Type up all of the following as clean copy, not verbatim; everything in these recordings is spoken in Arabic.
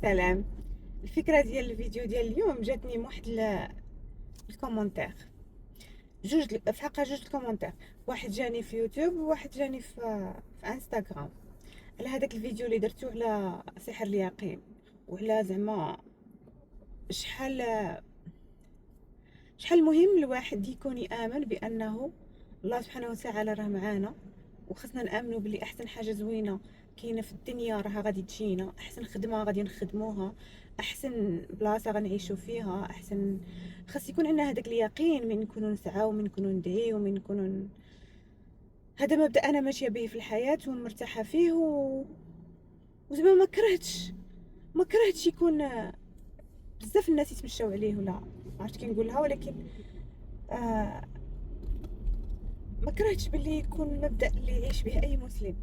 سلام. الفكره ديال الفيديو ديال اليوم جاتني من واحد الكومونتير. في الحقيقه جوج الكومونتير، واحد جاني في يوتيوب وواحد جاني في انستغرام على هذاك الفيديو اللي درتو على سحر اليقين، وعلى زعما شحال مهم الواحد يكون يامن بانه الله سبحانه وتعالى راه معانا، وخصنا نامنوا بلي احسن حاجه زوينه كاينه في الدنيا راها غادي تجينا، احسن خدمه غادي نخدموها، احسن بلاصه غنعيشوا فيها، احسن خاص يكون عندنا هذاك اليقين من نكونوا نسعاو، من نكونوا ندعيو، من نكونوا هذا مبدا انا ماشيه به في الحياه ومرتاحه فيه وزعما ما كرهتش يكون بزاف الناس يتمشاو عليه ولا عرفت كي نقولها، ولكن آه ما كرهتش باللي يكون مبدا اللي يعيش به اي مسلم،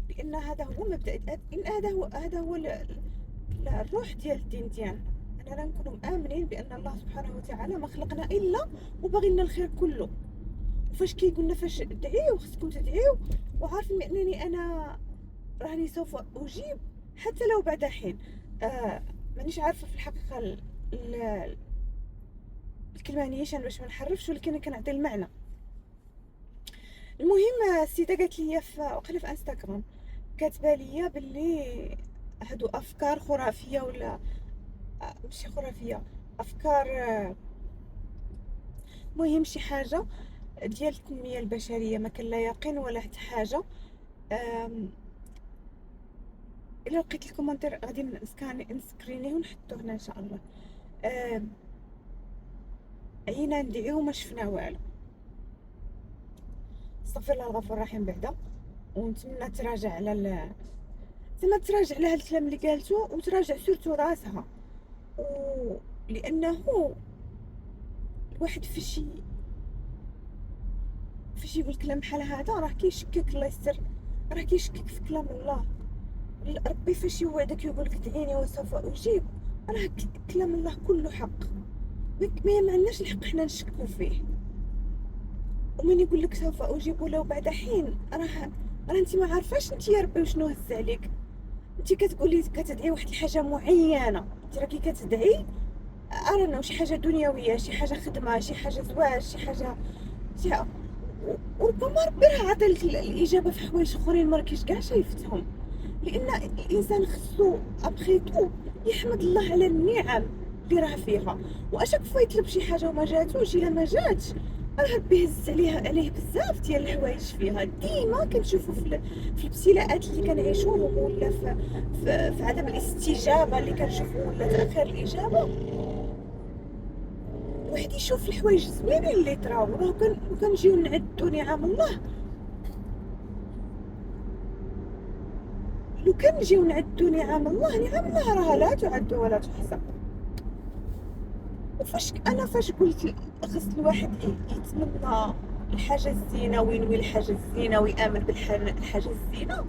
لان هذا هو مبدا إن هذا هو الروح ديال الدين ديالنا، اننا نكونوا مآمنين بان الله سبحانه وتعالى ما خلقنا الا وباغي لنا الخير كله. وفاش كيقولنا فاش تدعيو خصكم تدعيو وعارفين بانني انا راني سوف اجيب حتى لو بعد حين. مانيش عارفه في الحقيقه الكلمه نيشان باش ما نحرفش، ولكن كنعطي المعنى. المهم السيده قالت لي وقيله في انستغرام، كاتبه لي باللي هادو افكار خرافيه ولا ماشي خرافيه، افكار مهم شي حاجه ديال التنميه البشريه، ما كان لا يقين ولا حتى حاجه. الا لقيت الكومنتير غادي نسكرينيه ونحطوه هنا ان شاء الله. عينا ندعيو ما شفنا والو، استغفر الله الغفور الرحيم بعدا، ونتمنى تراجع على زعما تراجع على هاد الكلام اللي قالته، وتراجع سورتو راسها، لانه الواحد فاش يقول كلام بحال هذا راه كيشكك، الله يستر، راه كيشكك في كلام الله. ربي فاش يوعدك يقول لك ادعيني وسوف اجيب، راه كلام الله كله حق، ما عندناش الحق حنا نشكو فيه. ومن يقول لك سوف اجيب ولو بعد حين، راه انت ما عارفاش انت يا ربي وشنو هز عليك. انت كتقولي كتدعي واحد الحاجه معينه، انت راكي كتدعي انا شي حاجه دنيويه، شي حاجه خدمه، شي حاجه زواج، شي وربما ربي راه عطى لك الاجابه في حوايج اخرين ما راكيش كاع شايفتهم، لان الانسان خصو ابخيتو يحمد الله على النعم اللي راه فيها. واشك فوا يطلب شي حاجه وما جاتوش، الا ما جاتش راه ربي هز عليه بزاف ديال الحوايج فيها. ديما كنشوفوا في الابتلاءات اللي كنعيشوهم، ولا في عدم الاستجابه اللي كنشوفوا، ولا تاخير الاجابه، واحد يشوف الحوايج زوينين اللي طراو. راه كنجيو نعدوا نعم الله، لو كان نجيو نعدوا نعم الله راها لا تعد ولا تحصى. فاش قلت خص الواحد يتمنى الحاجه الزينه وينوي الحاجه الزينه ويامن بالحاجه الزينه،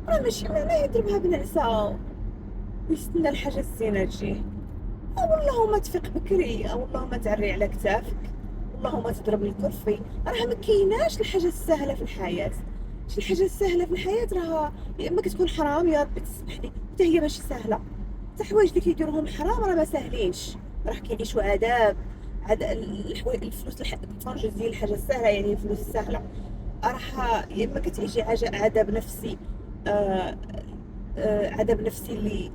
راه ماشي معناه يضربها بنعسه ويستنى الحاجه الزينه تجيه. او اللهم تفيق بكري، او اللهم تعري على كتافك، اللهم تضرب الكرفي. راه ما كايناش الحاجه السهله في الحياه. شي الحاجه السهله في الحياه راها يا اما كتكون حرام يا ربي تسمح لي، حتى هي ماشي سهله. حتى حوايج اللي كيديروهم حرام راه ما ساهلينش، راه كيعيشوا الفلوس الفرج ديال الحاجه السهله، يعني الفلوس السهله راح يا اما كتعيشي عذاب نفسي. آه عذاب نفسي اللي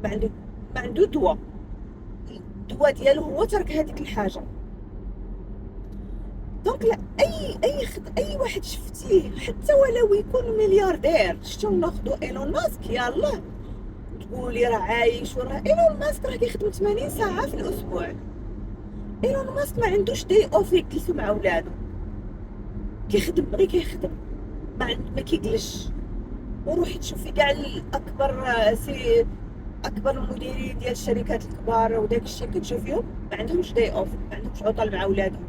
ما عنده دواء. الدواء ديالو هو ترك هذيك الحاجه. دونك لا، اي واحد شفتيه حتى ولو يكون ملياردير، شفتو ناخذوا ايلون ماسك، يلاه تقولي راه عايش، وراه ايلون ماسك راه كيخدم 80 ساعه في الاسبوع. ايلون ماسك ما عندوش داي اوف يجلسوا مع ولادو، كيخدم غير كيخدم، ما كيجلسش. وروحي تشوفي كاع اكبر المديرين ديال الشركات الكبار وداك الشيء كتشوفيهم ما عندهمش داي اوف، ما عندهمش عطل مع ولادهم،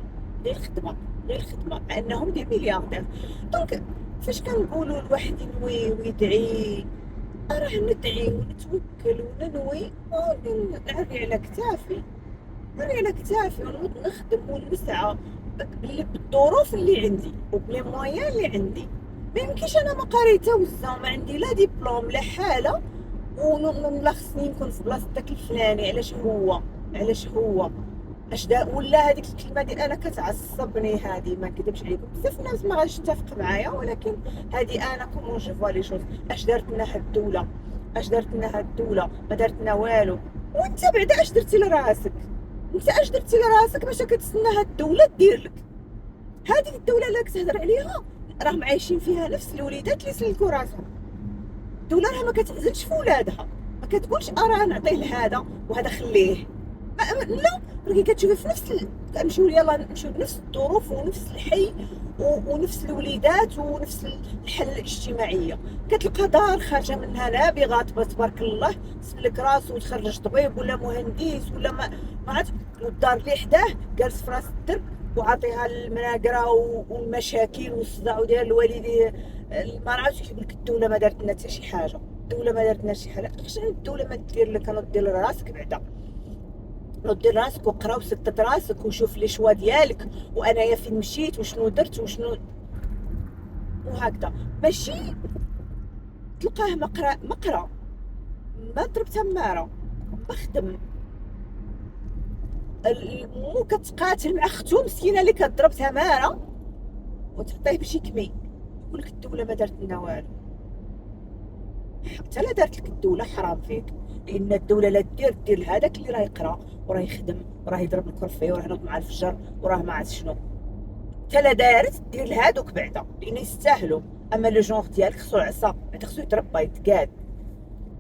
غير الخدمه غير الخدمه، مع انهم دي ملياردير. دونك فاش كنقولوا الواحد ينوي ويدعي، راه ندعي ونتوكل وننوي ونعري على كتافي، نعري على كتافي ونوض نخدم ونسعى بالظروف اللي عندي وبلي مويان اللي عندي. ما يمكنش انا ما قريتها وما عندي لا دبلوم لا حاله لا خصني نكون في بلاصه داك الفلاني. علاش هو اش دا؟ ولا هذيك الكلمه ديال انا كتعصبني. هذه ما نكذبش عليكم، بزاف الناس ما غاديش تتفق معايا، ولكن هذه انا كومون جو فوا لي شوز. اش دارت لنا هاد الدوله؟ ما دارت لنا والو. وانت بعدا اش درتي لراسك؟ باش كتسنى هاد الدوله دير لك؟ هذيك الدوله اللي كتهضر عليها راهم عايشين فيها نفس الوليدات اللي سلكوا راسهم. الدوله راه ما كتعزلش في ولادها، ما كتقولش راه نعطيه لهذا وهذا خليه. لا، راكي كتشوفي في كنمشيو يلاه نمشيو بنفس الظروف ونفس الحي ونفس الوليدات ونفس الحاله الاجتماعيه. كتلقى دار خارجه منها نابغه تبارك الله، سلك راسو وتخرج طبيب ولا مهندس ولا ما عرفت، والدار اللي حداه جالس في راس الدرب وعاطيها المناقره والمشاكل والصداع وديال الوالدين. ما عرفتش كيقول لك الدوله ما دارت لنا حتى شي حاجه. علاش الدوله ما دير لك؟ انا دير راسك بعدا، ردي راسك وقرا وسكت راسك وشوف لي شوا ديالك، وانايا فين مشيت وشنو درت وشنو وهكذا. ماشي تلقاه مقرا ما ضرب تماره بخدم مو كتقاتل مع اختو مسكينه اللي كتضرب تماره وتعطيه باش يكمي. يقول لك الدوله ما دارت لنا والو. حتى لا دارت لك الدوله حرام فيك، لان الدوله لا دير لهذاك اللي راه يقرا وراه يخدم وراه يضرب الكرفي وراه ينوض مع الفجر وراه ما عرفت شنو. حتى لا دارت دير لهادوك بعدا، لان يستاهلوا. اما لو جونغ ديالك خصو عصا، بعدا خصو يتربى يتقاد.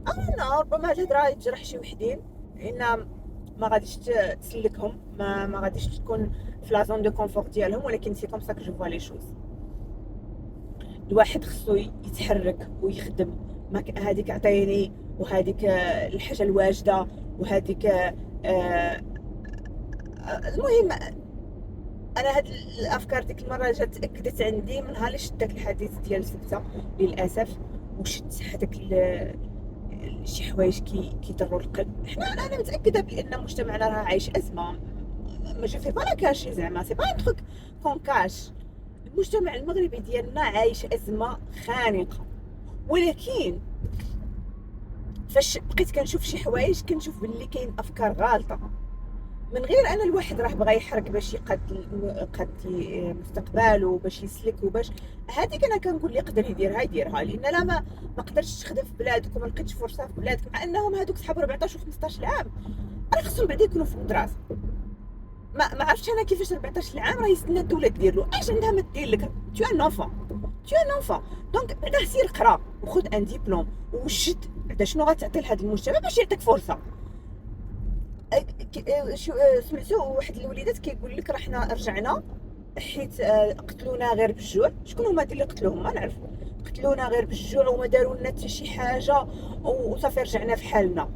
انا ربما هاد الهضره يجرح شي وحدين، لان ما غاديش تسلكهم، ما غاديش تكون في لا زون دو كونفور ديالهم، ولكن سي كوم سا كو جو فوا لي شوز. الواحد خصو يتحرك ويخدم. هذيك عطيني وهذيك الحاجه الواجده وهذيك المهم انا هاد الافكار ديك المره جات تاكدت عندي من نهار اللي شفت داك الحديث ديال سبته للاسف، وشفت هذاك شي حوايج كيضروا القلب. انا متاكده بان مجتمعنا راه عايش ازمه. ما جو في با لا كاشي، زعما سي با ان تروك كون كاش. المجتمع المغربي ديالنا عايش ازمه خانقه، ولكن فاش بقيت كنشوف شي حوايج كنشوف باللي كاين افكار غالطه. من غير انا الواحد راه بغى يحرك باش يقاد مستقبله باش يسلك وباش هذيك انا كنقول اللي يقدر يديرها لان لا ما قدرتش تخدم في بلادك وما لقيتش فرصه في بلادك، مع انهم هذوك صحاب 14 و15 عام راه خصهم بعدا يكونوا في المدرسه. ما عرفتش انا كيفاش 14 عام راه يستنى الدوله دير له اش عندها ما دير لك. تو ان انفون دونك بعدا سير قرا وخذ ان ديبلوم وشد بعدا شنو غتعطي لهذا المجتمع باش يعطيك فرصه. سمعتو واحد الوليدات كيقول لك راه حنا رجعنا حيت قتلونا غير بالجوع. شكون هما اللي قتلوهم؟ ما نعرف. قتلونا غير بالجوع وما داروا لنا حتى شي حاجه وصافي رجعنا في حالنا.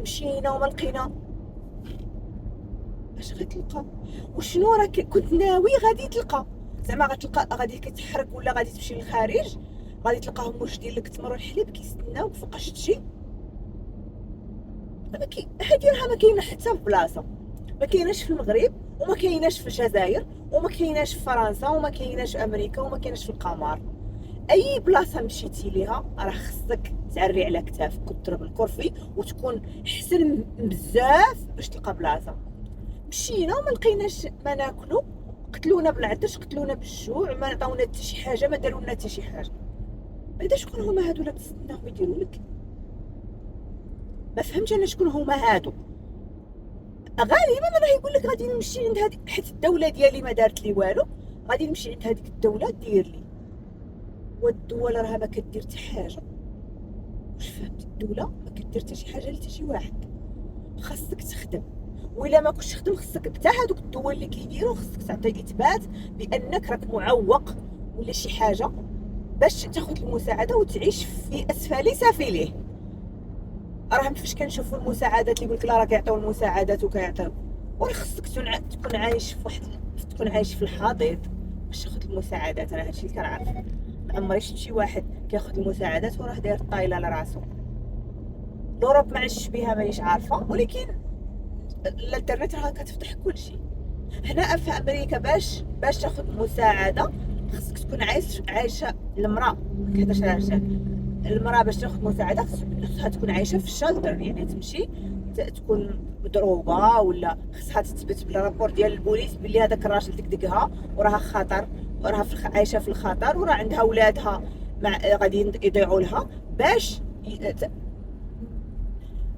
مشينا وما لقينا. اش غتلقى؟ وشنو راك كنت ناوي غادي تلقى؟ زعما غتلقى غادي كتحرك ولا غادي تمشي للخارج غادي تلقاهم موجدين لك التمر والحليب كيستناوك فوقاش تجي؟ هادي راها ما كاينه حتى في بلاصه، ما كايناش في المغرب وما كايناش في الجزائر وما كايناش في فرنسا وما كايناش في امريكا وما كايناش في القمر. اي بلاصه مشيتي ليها راه خصك تعري على كتافك وتضرب الكرفي وتكون حسن بزاف باش تلقى بلاصه. مشينا وما لقيناش ما ناكلو، قتلونا بالعطش قتلونا بالجوع، ما عطاونا حتى شي حاجه، ما داروا لنا حتى شي حاجه. بعدا شكون هما هادو اللي تستناهم يديروا لك؟ ما فهمتش انا شكون هما هادو. غالبا راه يقول لك غادي نمشي عند هذيك حيت الدوله ديالي ما دارت لي والو، غادي نمشي عند هذيك الدوله دير لي. والدول راها ما كدير حتى حاجه. واش فهمت؟ الدوله ما كدير حتى شي حاجه لحتى شي واحد. خاصك تخدم، وإلا ما كنتش تخدم خاصك حتى هذوك الدول اللي كيديروا خاصك تعطي اثبات بانك راك معوق ولا شي حاجه باش تاخذ المساعده وتعيش في اسفل سافليه. راه فاش كنشوفوا المساعدات اللي يقول لك لا راه كيعطيو المساعدات وكيعطيو، وراه خصك تكون عايش في واحد، تكون عايش في الحضيض باش تاخذ المساعدات. انا هادشي اللي كنعرف. ما عمري شفت شي واحد كياخذ المساعدات وراه داير الطايله لراسو. لوروب ما عشتش بها مانيش عارفه، ولكن الانترنت راه كتفتح كلشي. هنا في امريكا باش تاخذ مساعده خصك تكون عايشه المراه. ما كنهضرش على الرجال. المراه باش تاخذ مساعده خصها تكون عايشه في الشالتر، يعني تمشي تكون مضروبه ولا خصها تثبت بالرابور ديال البوليس بلي هذاك الراجل دقدقها وراها خطر، وراها عايشه في الخطر، وراه عندها ولادها غادي يضيعوا لها باش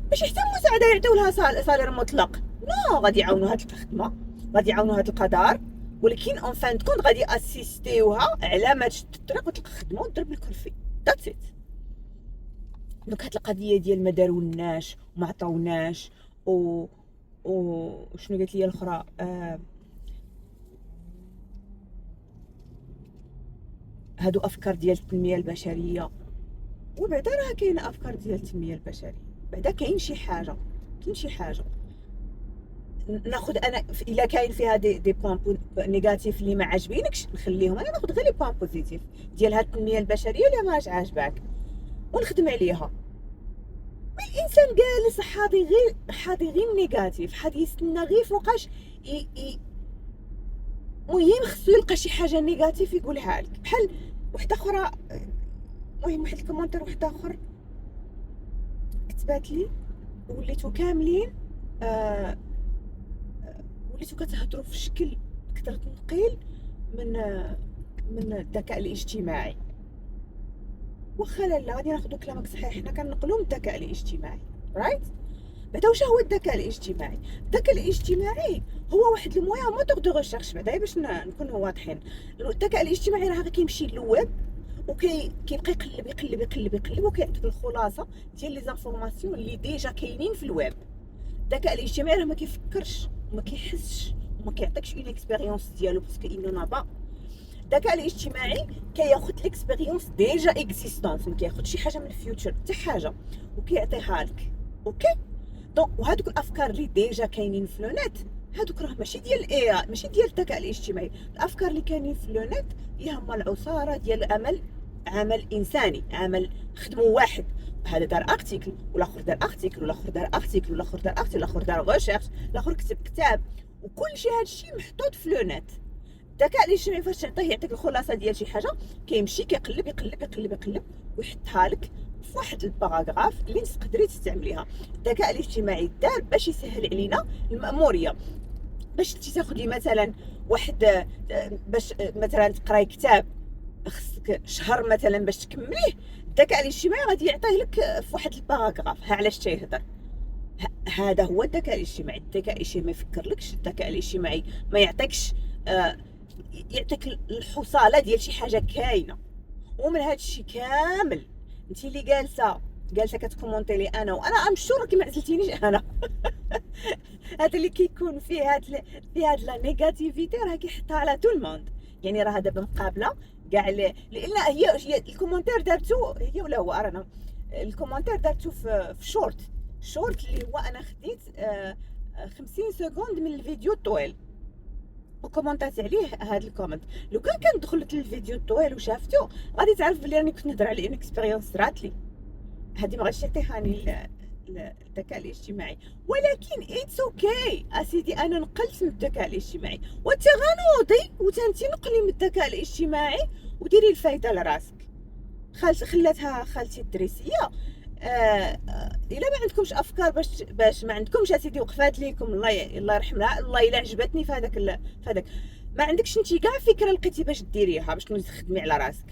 باش حتى المساعده يعطيو لها صالير مطلق. نو، غادي يعاونوا هاد الخدمه، غادي يعاونوا هاد القدر، ولكن اون فان كونت غادي اسيستيوها على ما تشد الطريق وتلقى خدمه وتضرب الكرفي. ذاتس ات. دونك هاد القضيه ديال ما دارولناش وما عطاوناش و شنو قالت لي الاخرى، هادو افكار ديال التنميه البشريه. وبعدا راه كاينه افكار ديال التنميه البشريه، بعدا كاين شي حاجه، كاين شي حاجه ناخذ انا الا كاين فيها دي بوين نيجاتيف اللي ما عاجبينكش نخليهم، انا ناخذ غير لي بوين بوزيتيف ديال هاد التنميه البشريه اللي ماش عاجباك ونخدم عليها. الانسان جالس حاضي غير نيجاتيف، حاضي يستنى غير فوقاش مهم خصو يلقى شي حاجه نيجاتيف يقولها لك. بحال وحده اخرى، المهم واحد الكومونتير واحد اخر كتبات لي، وليتو كاملين وليتو كتهضروا في شكل كثر تنقيل من الذكاء الاجتماعي. واخا لا غادي ناخذ كلامك صحيح، حنا كنقلوا من الذكاء الاجتماعي، رايت؟ بعدا واش هو الذكاء الاجتماعي؟ الذكاء الاجتماعي هو واحد المويا موتور دو ريشيرش، بعدا باش نكونوا واضحين. الذكاء الاجتماعي راه كيمشي للويب وكيبقى يقلب وكيعطيك الخلاصه ديال لي زانفورماسيون اللي ديجا كاينين في الويب. الذكاء الاجتماعي راه ما كيفكرش وما كيحسش وما كيعطيكش اون اكسبيريونس ديالو باسكو انو نابا. الذكاء الاجتماعي كياخذ ليكسبيريونس ديجا اكزيستونس، ما كياخذ شي حاجه من الفيوتشر حتى حاجه وكيعطيها لك. اوكي، دونك وهذوك الافكار اللي ديجا كاينين في لونيت هذوك راه ماشي ديال الاي، ماشي ديال الذكاء الاجتماعي. الافكار اللي كاينين في لونيت هما العصاره ديال عمل انساني، عمل خدموا واحد، هذا دار ارتيكل والاخر دار ارتيكل والاخر دار ارتيكل والاخر دار ارتيكل والاخر دار ريشيرش، الاخر كتب كتاب، وكل شيء هذا الشيء محطوط في لونيت. الذكاء الاجتماعي فاش تعطيه يعطيك الخلاصه ديال شي حاجه، كيمشي كيقلب ويحطها لك في واحد الباراغراف اللي تقدري تستعمليها. الذكاء الاجتماعي دار باش يسهل علينا المأموريه. باش تاخذي مثلا واحد باش مثلا تقراي كتاب خصك شهر مثلا باش تكمليه، الذكاء الاجتماعي غادي يعطيه لك في واحد الباراغراف. ها علاش تيهضر، هذا هو الذكاء الاجتماعي. الذكاء الاجتماعي ما يفكرلكش، الذكاء الاجتماعي ما يعطيكش يعطيك الحصاله ديال شي حاجه كاينه. ومن هذا الشيء كامل انت اللي جالسه كتكومونتي لي انا، وانا ام شور كي ما عزلتينيش انا هذا اللي كيكون فيه هاد لا نيجاتيفيتي راه كيحطها على تو الموند. يعني راه دابا مقابله كاع لان هي الكومونتير دارتو هي ولا هو ارانا الكومونتير دارتو في شورت اللي هو انا خديت 50 سكوند من الفيديو الطويل وكومونتات عليه. هذا الكومنت لو كان دخلت للفيديو الطويل وشافتو غادي تعرف بلي راني كنت نهضر على ان اكسبيريونس صرات لي. هذه ما غاديش تعطيهاني الذكاء الاجتماعي، ولكن اتس اوكي اسيدي، انا نقلت من الذكاء الاجتماعي وانت غنوضي وانت نقلي من الذكاء الاجتماعي وديري الفايده لراسك. خلاتها خالتي الدريسيه. الا ما عندكمش افكار باش ما عندكمش اسيدي وقفات ليكم الله يرحمها، الله الا عجبتني في هذاك ما عندكش انت كاع فكره لقيتي باش ديريها باش تخدمي على راسك.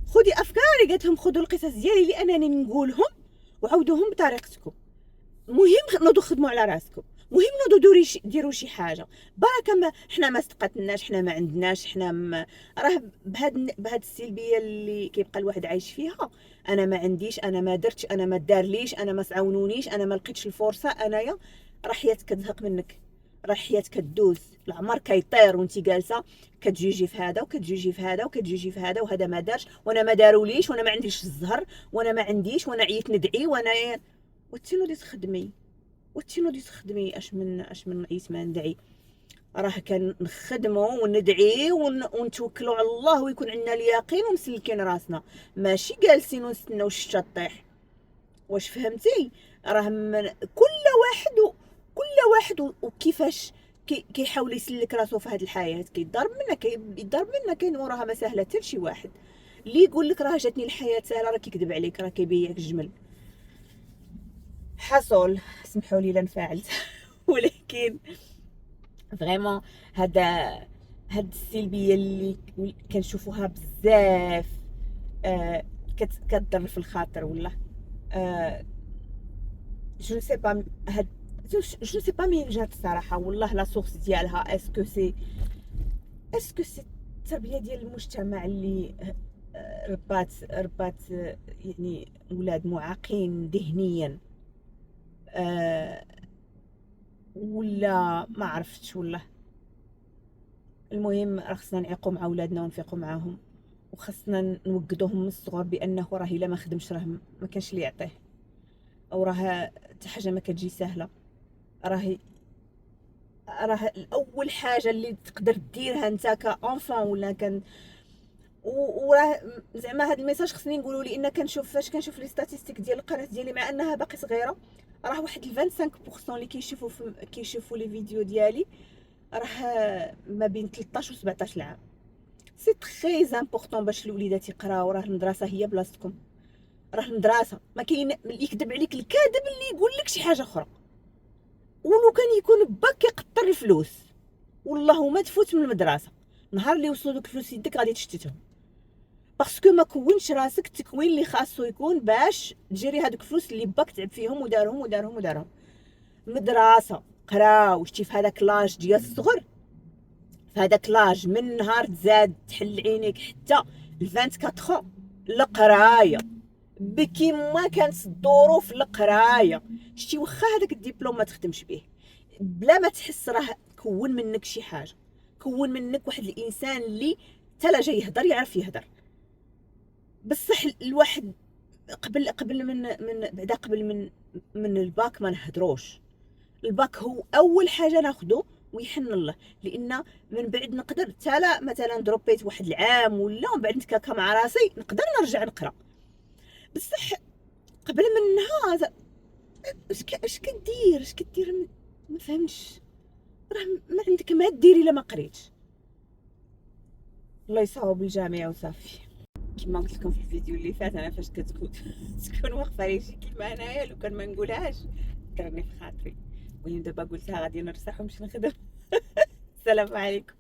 خدي افكاري، قالت لهم خذوا القصص ديالي اللي انني نقولهم وعاودوهم بطريقتكم. مهم نوضو خدموا على راسكم، مهم نوضو ديروا شي حاجه. بركه ما حنا ما استقتلناش، حنا ما عندناش، حنا راه بهاد السلبيه اللي كيبقى الواحد عايش فيها. انا ما عنديش، انا ما درتش، انا ما دارليش، انا ما تعاونونيش، انا ما لقيتش الفرصه، انايا راه حياتك كتزهق منك، راه حياتك كدوز، العمر كيطير وانت جالسه كتجوجي في هذا وكتجوجي في هذا وكتجوجي في هذا، وهذا ما دارش وانا ما داروليش وانا ما عنديش الزهر وانا ما عنديش وانا عييت ندعي وانا وتنوضي تخدمي اش من عييت ما ندعي. راه كان نخدموا وندعي ونتوكلوا على الله ويكون عندنا اليقين ومسلكين راسنا، ماشي جالسين ونستناو الشتا طيح. واش فهمتي؟ راه من كل واحد وكيفاش كيحاول يسلك راسو في هذه الحياه. كيضرب منا كاين وراها ما سهله حتى لشي واحد. اللي يقول لك راه جاتني الحياه سهله راه كيكذب عليك، راه كيبيعك الجمل. حصل سمحوا لي لا نفعلت ولكن فريمون هاد السلبيه اللي كنشوفوها بزاف كتضر في الخاطر ولا جو سي با هاد جو سي با مين جات الصراحه والله لا سورس ديالها. اسكو سي التربيه ديال المجتمع اللي ربات يعني ولاد معاقين ذهنيا ولا ما عرفتش والله. المهم راه خصنا نعيقوا مع ولادنا ونفيقوا معاهم، وخصنا نوقدوهم من الصغر بانه راه الا ما خدمش راه ما كانش اللي يعطيه، او راه حتى حاجه ما كتجي سهله. راه الاول حاجه اللي تقدر ديرها انت كانفون ولا كان وراه زعما هذا الميساج خصني نقولوا لي ان كنشوف فاش كنشوف لي ستاتيستيك ديال القناه ديالي مع انها باقي صغيره، راه واحد 25% اللي كيشوفوا لي فيديو ديالي راه ما بين 13 و 17 عام. سي تري امبورطون باش الوليدات يقراو، راه المدرسه هي بلاصتكم، راه المدرسه ما كاين اللي يكذب عليك الكاذب اللي يقول لك شي حاجه اخرى. ولو كان يكون باك كيقطر الفلوس والله ما تفوت من المدرسه، نهار اللي وصلوا دوك الفلوس يدك غادي تشتتهم، باسكو ما كونش راسك التكوين اللي خاصو يكون باش تجري هذوك الفلوس اللي باك تعب فيهم ودارهم. مدرسه قراو شتي في هذاك لاج ديال الصغر، في هذاك لاج من نهار تزاد تحل عينيك حتى ل 24 القرايه بكيما كانت الظروف القرايه. شتي واخا هذاك الدبلوم ما تخدمش به بلا ما تحس راه كون منك شي حاجه، كون منك واحد الانسان اللي حتى لا جاي يهضر يعرف يهضر. بصح الواحد قبل من بعدا قبل من الباك ما نهضروش. الباك هو اول حاجه ناخذو ويحن الله، لان من بعد نقدر تالا مثلا دروبيت واحد العام ولا من بعد نتكاكا مع راسي نقدر نرجع نقرا. بصح قبل منها اش كدير ما فهمتش، راه ما عندك ما ديري الا ما قريتش. الله يصاوب الجميع وصافي. كما قلت لكم في الفيديو اللي فات انا فاش تكون واقفه لي شي كلمه انايا لو كان ما نقولهاش ترني في خاطري، المهم دابا قلتها غادي نرتاح ونمشي نخدم. السلام عليكم.